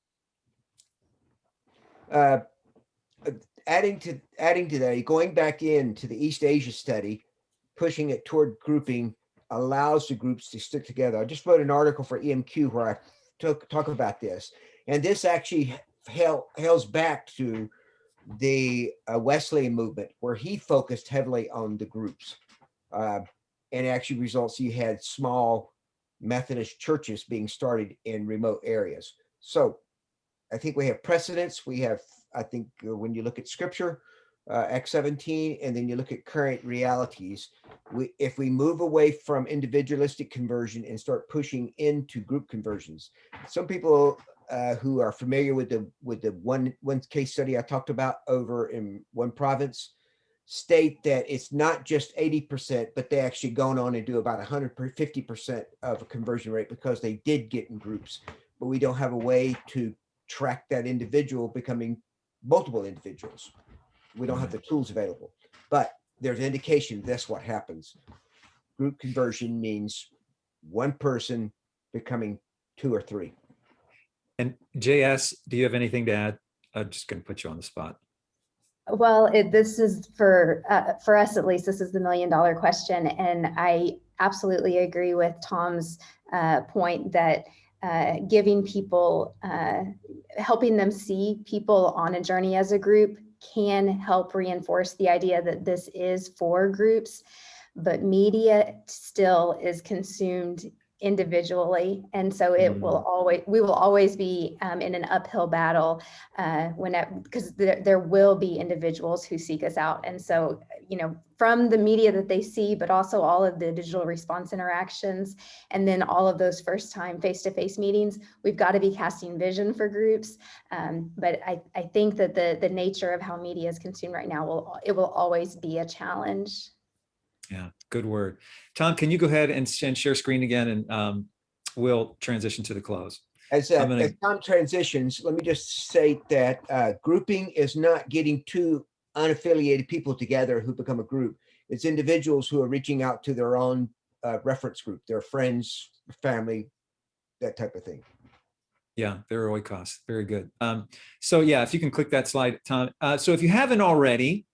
Adding to that, going back into the East Asia study, pushing it toward grouping allows the groups to stick together. I just wrote an article for EMQ where I talk about this, and this actually hails back to the Wesleyan movement, where he focused heavily on the groups. And actually results, you had small Methodist churches being started in remote areas. So I think we have precedents. We have, I think when you look at scripture, Acts 17, and then you look at current realities, if we move away from individualistic conversion and start pushing into group conversions, some people who are familiar with the one case study I talked about over in one province state that it's not just 80%, but they actually gone on and do about 150% of a conversion rate because they did get in groups, but we don't have a way to track that individual becoming multiple individuals. We don't have the tools available, but there's an indication that's what happens. Group conversion means one person becoming two or three. And JS, do you have anything to add? I'm just going to put you on the spot. Well, this is for us, at least, this is the $1 million question. And I absolutely agree with Tom's point that giving people, helping them see people on a journey as a group can help reinforce the idea that this is for groups, but media still is consumed individually, and so it will we will always be in an uphill battle because there will be individuals who seek us out. And so, you know, from the media that they see, but also all of the digital response interactions, and then all of those first time face-to-face meetings, we've got to be casting vision for groups. But I think that the nature of how media is consumed right now will always be a challenge. Yeah, good word. Tom, can you go ahead and share screen again, and we'll transition to the close. As Tom transitions, let me just say that grouping is not getting two unaffiliated people together who become a group. It's individuals who are reaching out to their own reference group, their friends, family, that type of thing. Yeah, their oikos. Very good. So yeah, if you can click that slide, Tom. So if you haven't already,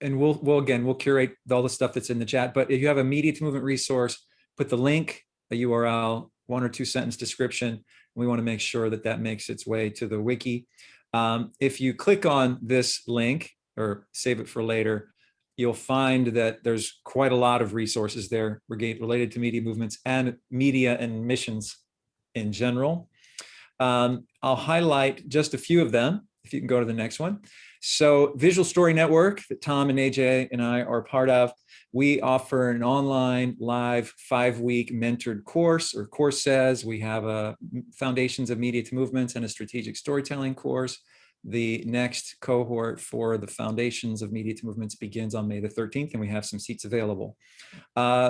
and we'll curate all the stuff that's in the chat, but if you have a media to movement resource, put the link, a URL, 1 or 2 sentence description. We want to make sure that that makes its way to the wiki. If you click on this link or save it for later, you'll find that there's quite a lot of resources there related to media movements and media and missions in general. I'll highlight just a few of them, if you can go to the next one. So Visual Story Network that Tom and AJ and I are part of, we offer an online live 5-week mentored course or courses. We have a Foundations of Media to Movements and a Strategic Storytelling course. The next cohort for the Foundations of Media to Movements begins on May the 13th, and we have some seats available.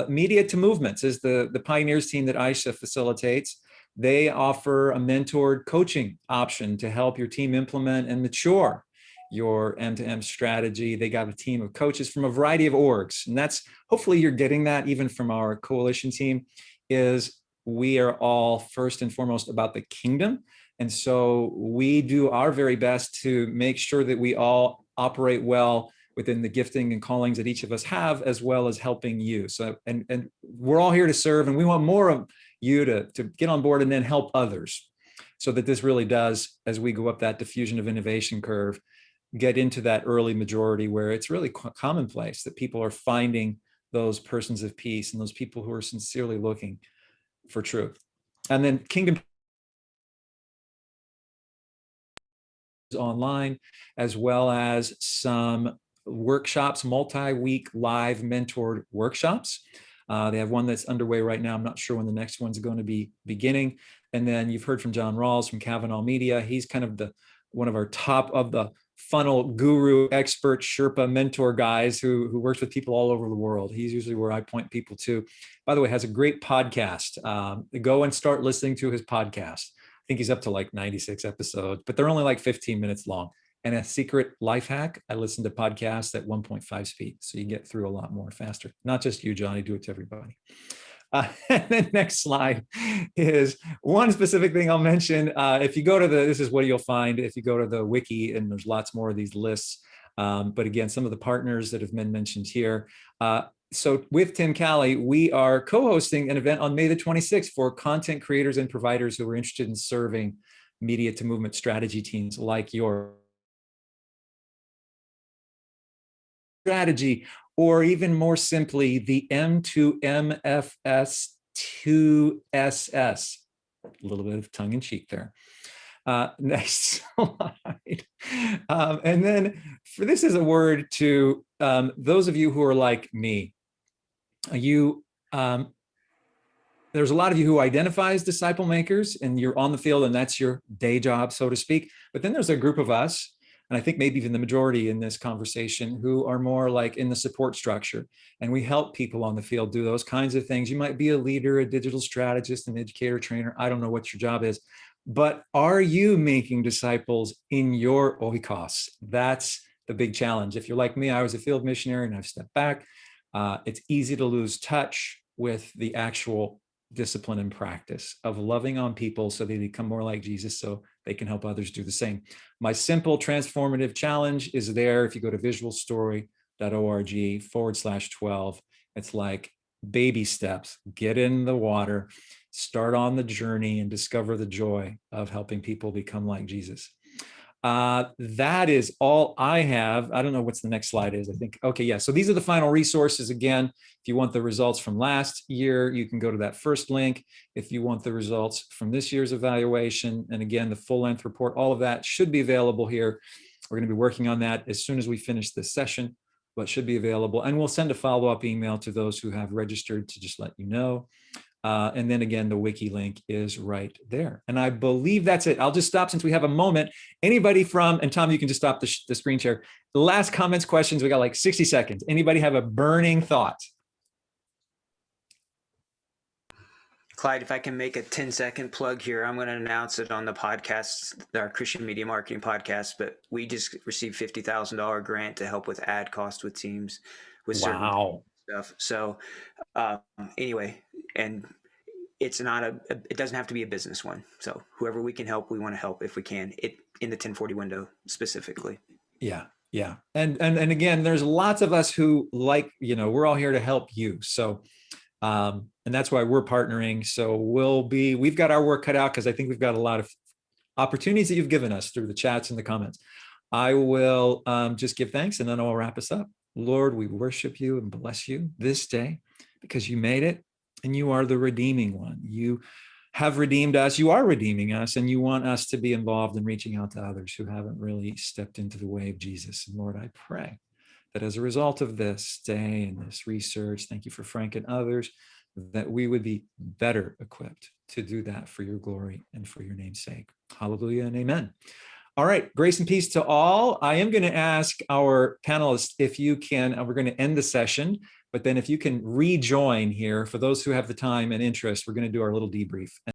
Media to Movements is the Pioneers team that Aisha facilitates. They offer a mentored coaching option to help your team implement and mature your M2M strategy. They got a team of coaches from a variety of orgs, and that's hopefully you're getting that even from our coalition team. Is we are all first and foremost about the kingdom, and so we do our very best to make sure that we all operate well within the gifting and callings that each of us have, as well as helping you. So and we're all here to serve, and we want more of you to get on board and then help others, so that this really does, as we go up that diffusion of innovation curve, get into that early majority where it's really commonplace that people are finding those persons of peace and those people who are sincerely looking for truth. And then Kingdom online, as well as some workshops, multi-week live mentored workshops. They have one that's underway right now. I'm not sure when the next one's going to be beginning. And then you've heard from John Rawls from Kavanaugh Media. He's kind of one of our top of the funnel guru, expert, Sherpa mentor guys who works with people all over the world. He's usually where I point people to. By the way, has a great podcast. Go and start listening to his podcast. I think he's up to like 96 episodes, but they're only like 15 minutes long. And a secret life hack, I listen to podcasts at 1.5 speed, so you get through a lot more faster. Not just you, Johnny, do it to everybody. And then next slide is one specific thing I'll mention. If you go to this is what you'll find if you go to the wiki, and there's lots more of these lists. But again, some of the partners that have been mentioned here. So with Tim Calley, we are co-hosting an event on May the 26th for content creators and providers who are interested in serving media to movement strategy teams like yours. strategy, or even more simply, the M2MFS2SS. A little bit of tongue in cheek there. Next slide. And then for this is a word to those of you who are like me. There's a lot of you who identify as disciple makers and you're on the field and that's your day job, so to speak. But then there's a group of us, and I think maybe even the majority in this conversation, who are more like in the support structure. And we help people on the field do those kinds of things. You might be a leader, a digital strategist, an educator, trainer. I don't know what your job is. But are you making disciples in your oikos? That's the big challenge. If you're like me, I was a field missionary and I've stepped back. It's easy to lose touch with the actual discipline and practice of loving on people so they become more like Jesus so they can help others do the same. My simple transformative challenge is there. If you go to visualstory.org/12, it's like baby steps, get in the water, start on the journey and discover the joy of helping people become like Jesus. That is all I have. I don't know what's the next slide is. I think, okay, yeah. So these are the final resources. Again, if you want the results from last year, you can go to that first link. If you want the results from this year's evaluation, and again, the full length report, all of that should be available here. We're going to be working on that as soon as we finish this session, but should be available. And we'll send a follow-up email to those who have registered to just let you know. And then again, the wiki link is right there. And I believe that's it. I'll just stop since we have a moment. Anybody from, and Tom, you can just stop the screen share. The last comments, questions, we got like 60 seconds. Anybody have a burning thought? Clyde, if I can make a 10-second plug here, I'm going to announce it on the podcast, our Christian Media Marketing podcast, but we just received $50,000 grant to help with ad cost with teams with certain stuff. So anyway, and it's not it doesn't have to be a business one. So whoever we can help, we want to help if we can, it in the 1040 window specifically. Yeah. Yeah. And again, there's lots of us who we're all here to help you. So, and that's why we're partnering. So we've got our work cut out because I think we've got a lot of opportunities that you've given us through the chats and the comments. I will just give thanks and then I'll wrap us up. Lord, we worship you and bless you this day because you made it and you are the redeeming one. You have redeemed us. You are redeeming us and you want us to be involved in reaching out to others who haven't really stepped into the way of Jesus. And Lord, I pray that as a result of this day and this research, thank you for Frank and others, that we would be better equipped to do that for your glory and for your name's sake. Hallelujah and amen. All right, grace and peace to all. I am going to ask our panelists if you can, we're going to end the session, but then if you can rejoin here, for those who have the time and interest, we're going to do our little debrief.